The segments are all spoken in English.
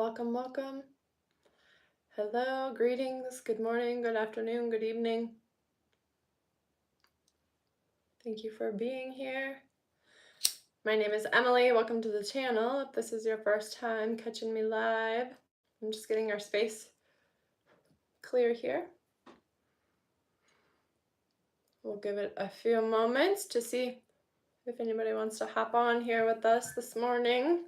Welcome, welcome. Hello, greetings, good morning, good afternoon, good evening. Thank you for being here. My name is Emily. Welcome to the channel. If this is your first time catching me live, I'm just getting our space clear here. We'll give it a few moments to see if anybody wants to hop on here with us this morning.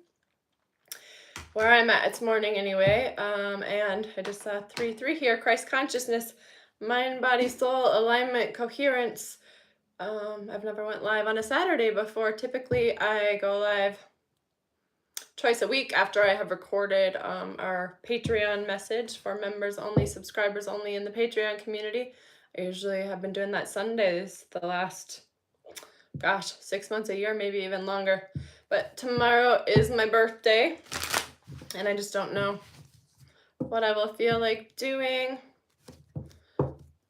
Where I'm at, it's morning anyway, and I just saw 3-3 here, Christ consciousness, mind, body, soul, alignment, coherence. I've never went live on a Saturday before. Typically, I go live twice a week after I have recorded our Patreon message for members only, subscribers only in the Patreon community. I usually have been doing that Sundays the last, 6 months, a year, maybe even longer. But tomorrow is my birthday, and I just don't know what I will feel like doing.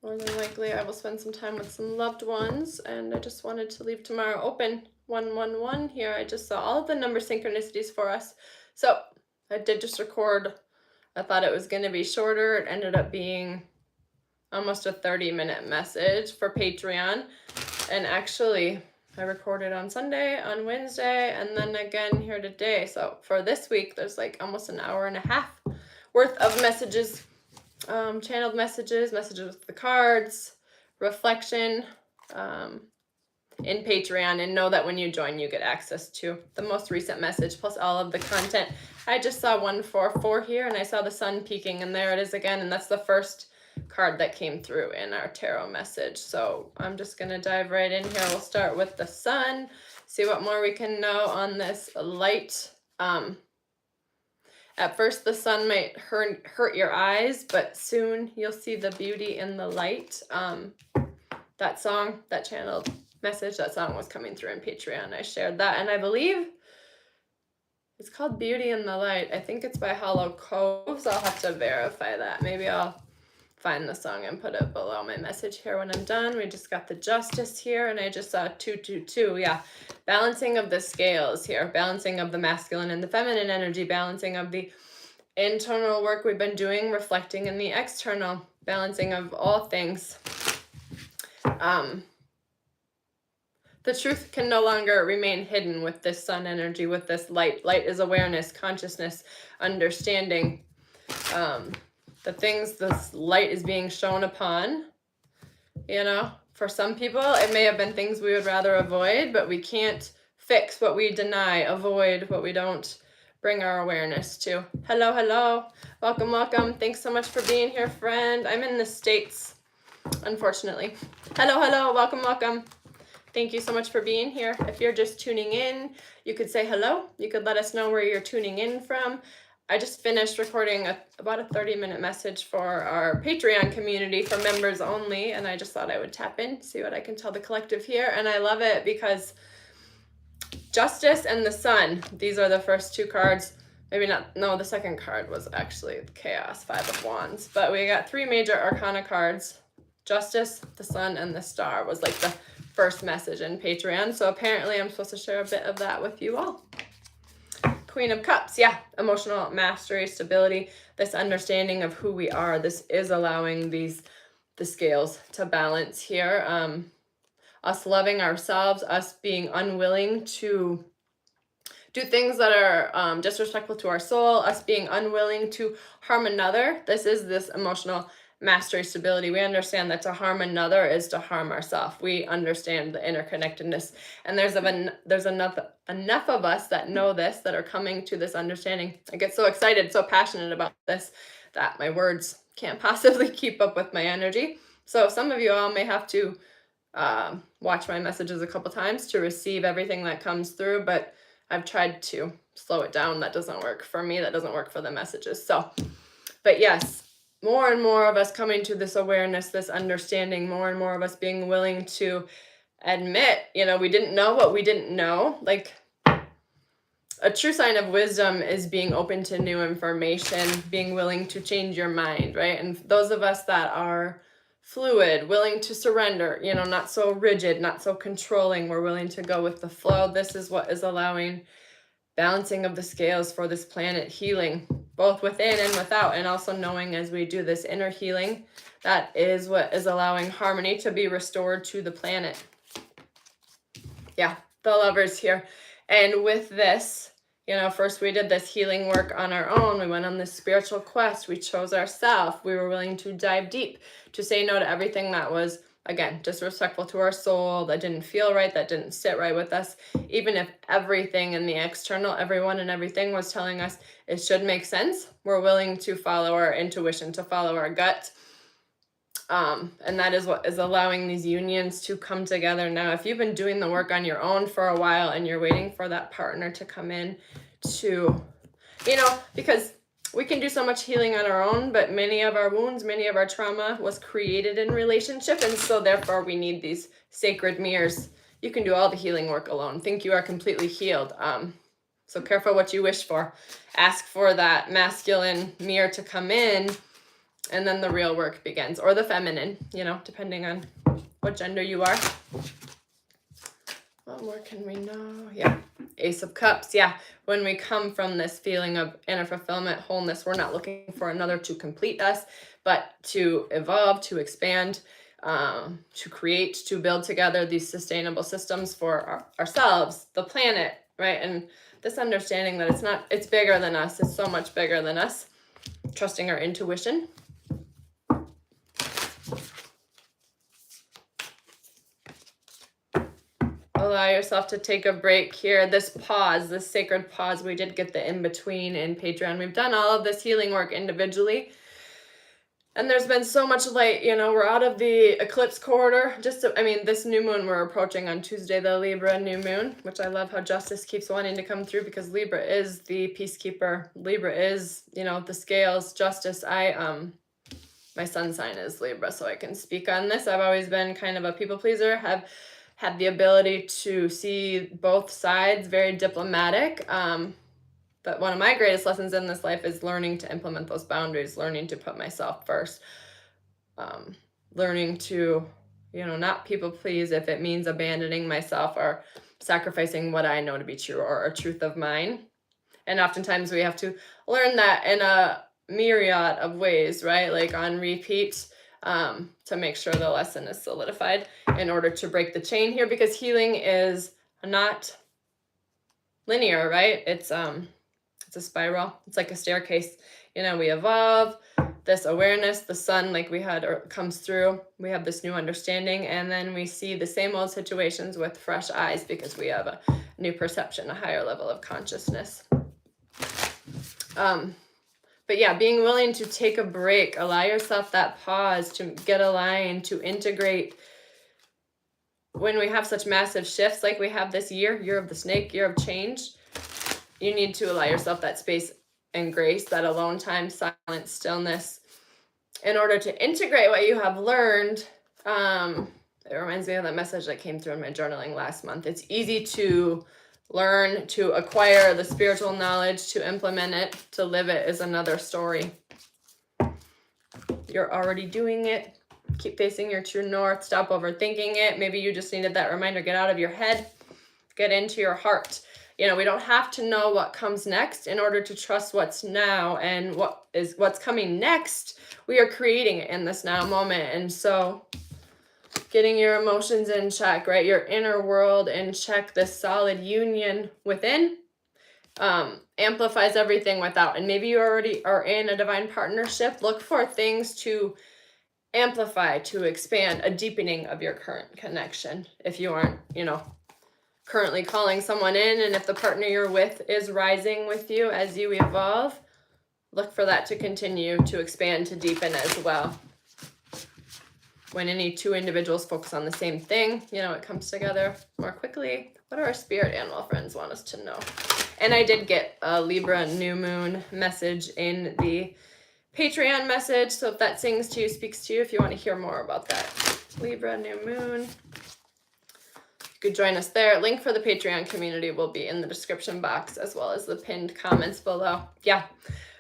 More than likely, I will spend some time with some loved ones, and I just wanted to leave tomorrow open. 111 here. I just saw all of the number synchronicities for us. So I did just record. I thought it was going to be shorter. It ended up being almost a 30-minute message for Patreon. And actually, I recorded on Sunday, on Wednesday, and then again here today. So for this week, there's like almost an hour and a half worth of messages. Channeled messages with the cards, reflection in Patreon, and know that when you join, you get access to the most recent message plus all of the content. I just saw 144 here, and I saw the sun peaking, and there it is again, and that's the first card that came through in our tarot message. So I'm just going to dive right in here. We'll start with the sun, see what more we can know on this light. At first, the sun might hurt your eyes, but soon you'll see the beauty in the light. That song, that channeled message, that song was coming through in Patreon. I shared that, and I believe it's called Beauty in the Light. I think it's by Hollow Coves. I'll have to verify that. Maybe I'll find the song and put it below my message here when I'm done. We just got the Justice here, and I just saw 222. Yeah, balancing of the scales here, balancing of the masculine and the feminine energy, balancing of the internal work we've been doing, reflecting in the external, balancing of all things. The truth can no longer remain hidden with this sun energy, with this light. Light is awareness, consciousness, understanding. The things this light is being shown upon, for some people, it may have been things we would rather avoid, but we can't fix what we deny, avoid what we don't bring our awareness to. Hello, hello. Welcome, welcome. Thanks so much for being here, friend. I'm in the States, unfortunately. Hello, hello. Welcome, welcome. Thank you so much for being here. If you're just tuning in, you could say hello. You could let us know where you're tuning in from. I just finished recording about a 30-minute message for our Patreon community for members only, and I just thought I would tap in, see what I can tell the collective here. And I love it because Justice and the Sun, these are the first two cards. Maybe not, no, the second card was actually Chaos, 5 of Wands. But we got 3 major arcana cards. Justice, the Sun, and the Star was like the first message in Patreon. So apparently I'm supposed to share a bit of that with you all. Queen of Cups, yeah, emotional mastery, stability, this understanding of who we are. This is allowing the scales to balance here. Us loving ourselves, us being unwilling to do things that are disrespectful to our soul, us being unwilling to harm another. This is this emotional mastery, stability. We understand that to harm another is to harm ourselves. We understand the interconnectedness, and there's enough of us that know this, that are coming to this understanding. I get so excited, so passionate about this, that my words can't possibly keep up with my energy. So some of you all may have to watch my messages a couple times to receive everything that comes through, but I've tried to slow it down. That doesn't work for me. That doesn't work for the messages. So, but yes, more and more of us coming to this awareness, this understanding, more and more of us being willing to admit, we didn't know what we didn't know. Like, a true sign of wisdom is being open to new information, being willing to change your mind, right? And those of us that are fluid, willing to surrender, not so rigid, not so controlling, we're willing to go with the flow. This is what is allowing balancing of the scales for this planet, healing, both within and without, and also knowing as we do this inner healing, that is what is allowing harmony to be restored to the planet. Yeah, the Lovers here. And with this, you know, first we did this healing work on our own. We went on this spiritual quest. We chose ourselves. We were willing to dive deep, to say no to everything that was, again, disrespectful to our soul, that didn't feel right, that didn't sit right with us. Even if everything in the external, everyone and everything was telling us it should make sense, we're willing to follow our intuition, to follow our gut. And that is what is allowing these unions to come together now. If you've been doing the work on your own for a while and you're waiting for that partner to come in to, you know, because we can do so much healing on our own, but many of our wounds, many of our trauma was created in relationship. And so therefore we need these sacred mirrors. You can do all the healing work alone. Think you are completely healed. So careful what you wish for. Ask for that masculine mirror to come in, and then the real work begins, or the feminine, you know, depending on what gender you are. What more can we know? Yeah, Ace of Cups. Yeah, when we come from this feeling of inner fulfillment, wholeness, we're not looking for another to complete us, but to evolve, to expand, to create, to build together these sustainable systems for ourselves, the planet, right? And this understanding that it's bigger than us. It's so much bigger than us. Trusting our intuition. Allow yourself to take a break here. This pause, this sacred pause, we did get the in-between in Patreon. We've done all of this healing work individually. And there's been so much light, you know, we're out of the eclipse quarter. This new moon we're approaching on Tuesday, the Libra new moon, which I love how justice keeps wanting to come through, because Libra is the peacekeeper. Libra is, you know, the scales, justice. My sun sign is Libra, so I can speak on this. I've always been kind of a people pleaser, have had the ability to see both sides, very diplomatic. But one of my greatest lessons in this life is learning to implement those boundaries, learning to put myself first, learning to, you know, not people please if it means abandoning myself or sacrificing what I know to be true or a truth of mine. And oftentimes we have to learn that in a myriad of ways, right? Like on repeat, to make sure the lesson is solidified in order to break the chain here, because healing is not linear, right? It's a spiral. It's like a staircase. You know, we evolve, this awareness, the sun, like we had, or comes through, we have this new understanding, and then we see the same old situations with fresh eyes because we have a new perception, a higher level of consciousness. But yeah, being willing to take a break, allow yourself that pause to get aligned, to integrate. When we have such massive shifts like we have this year of the snake, year of change, you need to allow yourself that space and grace, that alone time, silence, stillness, in order to integrate what you have learned. It reminds me of that message that came through in my journaling last month. It's easy to learn, to acquire the spiritual knowledge, to implement it, to live it is another story. You're already doing it. Keep facing your true north. Stop overthinking it. Maybe you just needed that reminder. Get out of your head. Get into your heart. You know, we don't have to know what comes next in order to trust what's now, and what's coming next. We are creating it in this now moment. And so getting your emotions in check, right? Your inner world in check, this solid union within amplifies everything without. And maybe you already are in a divine partnership. Look for things to amplify, to expand, a deepening of your current connection. If you aren't, you know, currently calling someone in, and if the partner you're with is rising with you as you evolve, look for that to continue to expand, to deepen as well. When any two individuals focus on the same thing, you know, it comes together more quickly. What do our spirit animal friends want us to know? And I did get a Libra new moon message in the Patreon message. So if that sings to you, speaks to you, if you want to hear more about that Libra new moon, you could join us there. Link for the Patreon community will be in the description box, as well as the pinned comments below. Yeah,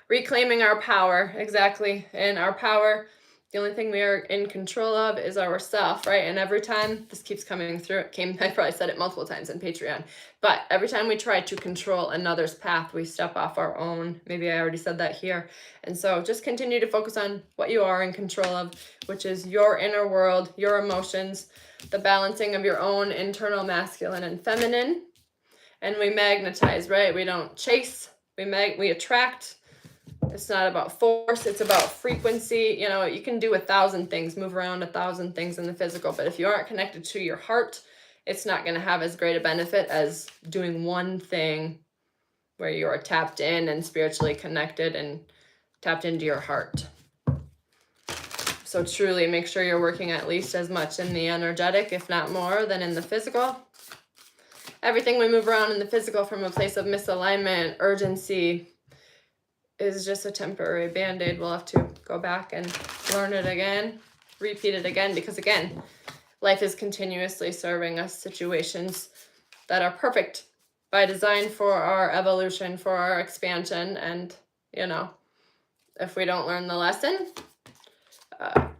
reclaiming our power, exactly. And our power The only thing we are in control of is ourself, right? And every time, this keeps coming through, I probably said it multiple times in Patreon, but every time we try to control another's path, we step off our own. Maybe I already said that here. And so just continue to focus on what you are in control of, which is your inner world, your emotions, the balancing of your own internal masculine and feminine. And we magnetize, right? We don't chase, we attract. It's not about force, it's about frequency. You know, you can do 1,000 things, move around 1,000 things in the physical, but if you aren't connected to your heart, it's not going to have as great a benefit as doing one thing where you are tapped in and spiritually connected and tapped into your heart. So truly make sure you're working at least as much in the energetic, if not more, than in the physical. Everything we move around in the physical from a place of misalignment, urgency, is just a temporary band-aid. We'll have to go back and learn it again, repeat it again, because again, life is continuously serving us situations that are perfect by design for our evolution, for our expansion. And, you know, if we don't learn the lesson,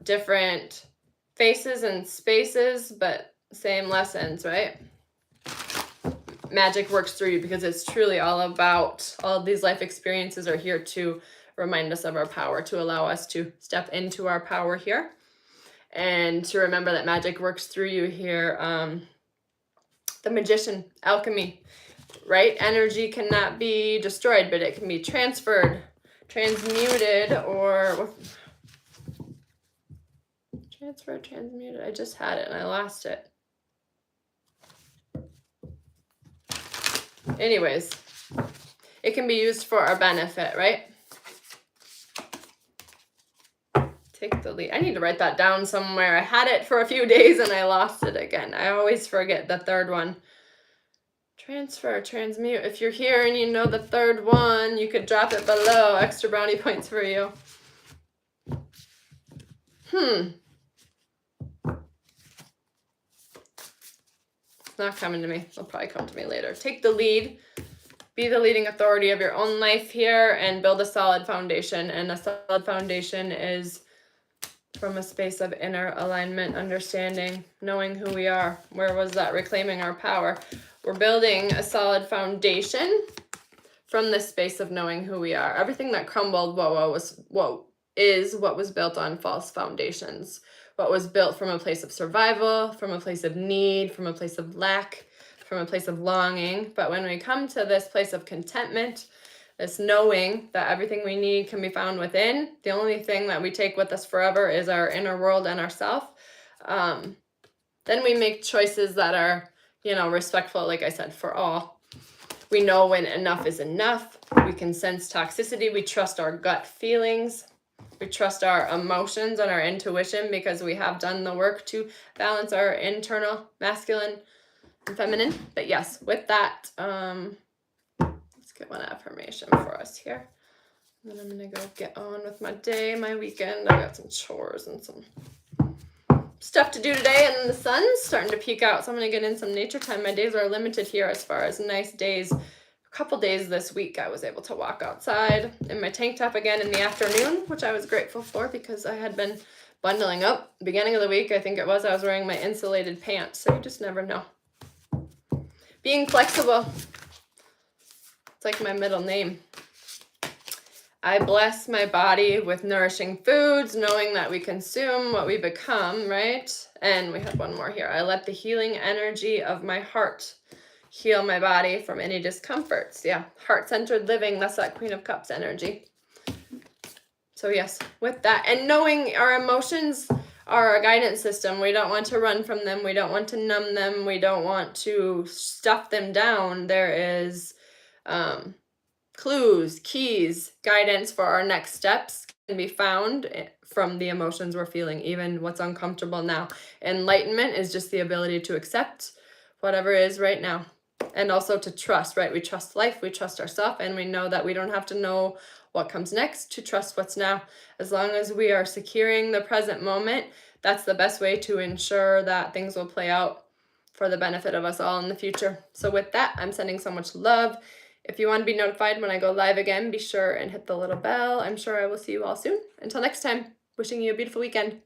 different faces and spaces, but same lessons, right? Magic works through you because it's truly all about, all of these life experiences are here to remind us of our power, to allow us to step into our power here, and to remember that magic works through you here. The magician, alchemy, right? Energy cannot be destroyed, but it can be transferred, transmuted, or transmuted. I just had it and I lost it. Anyways, it can be used for our benefit, right? Take the lead. I need to write that down somewhere. I had it for a few days and I lost it again. I always forget the third one. Transfer, transmute. If you're here and you know the third one, you could drop it below. Extra brownie points for you. It's not coming to me. It'll probably come to me later. Take the lead. Be the leading authority of your own life here and build a solid foundation. And a solid foundation is from a space of inner alignment, understanding, knowing who we are. Where was that? Reclaiming our power. We're building a solid foundation from this space of knowing who we are. Everything that crumbled is what was built on false foundations. What was built from a place of survival, from a place of need, from a place of lack, from a place of longing. But when we come to this place of contentment, this knowing that everything we need can be found within, the only thing that we take with us forever is our inner world and ourself, then we make choices that are, you know, respectful, like I said, for all. We know when enough is enough. We can sense toxicity. We trust our gut feelings. We trust our emotions and our intuition because we have done the work to balance our internal masculine and feminine. But yes, with that, let's get one affirmation for us here. And then I'm going to go get on with my day, my weekend. I got some chores and some stuff to do today, and the sun's starting to peek out, so I'm going to get in some nature time. My days are limited here as far as nice days. A couple days this week I was able to walk outside in my tank top again in the afternoon, which I was grateful for because I had been bundling up. Beginning of the week, I think it was, I was wearing my insulated pants, so you just never know. Being flexible. It's like my middle name. I bless my body with nourishing foods, knowing that we consume what we become, right? And we have one more here. I let the healing energy of my heart heal my body from any discomforts. Yeah, heart-centered living, that's that Queen of Cups energy. So yes, with that, and knowing our emotions are our guidance system. We don't want to run from them. We don't want to numb them. We don't want to stuff them down. There is clues, keys, guidance for our next steps can be found from the emotions we're feeling, even what's uncomfortable now. Enlightenment is just the ability to accept whatever is right now. And also to trust, right? We trust life, we trust ourselves, and we know that we don't have to know what comes next to trust what's now. As long as we are securing the present moment, that's the best way to ensure that things will play out for the benefit of us all in the future. So with that, I'm sending so much love. If you want to be notified when I go live again, be sure and hit the little bell. I'm sure I will see you all soon. Until next time. Wishing you a beautiful weekend.